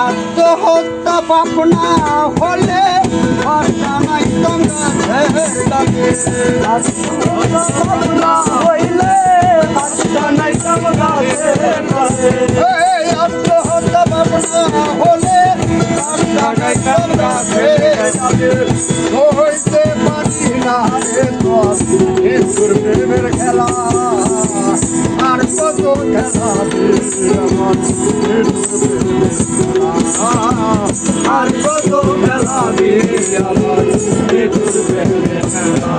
আত্মহত্যা পাপ না হলে ভাষা নাই গাছের ডাকে। আত্মহত্যা পাপ না হইলে ভাষা নাই গাছের ডাকে। আত্মহত্যা পাপ না হলে ভাষা নাই গাছের ডাকে। হইতে পারি না রে তোর প্রেমের খেলা, আর কত খেলা আমার, আর কত খেলা আমার প্রেমের খেলা।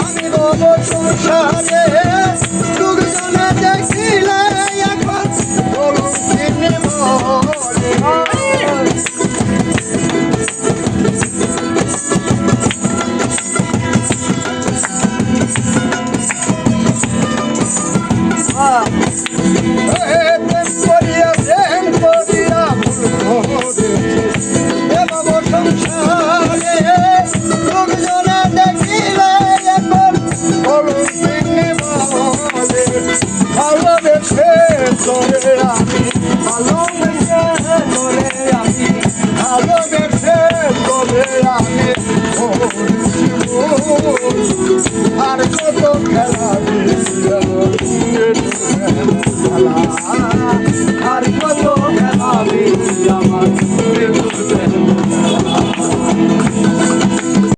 আমি বলবো সংসারে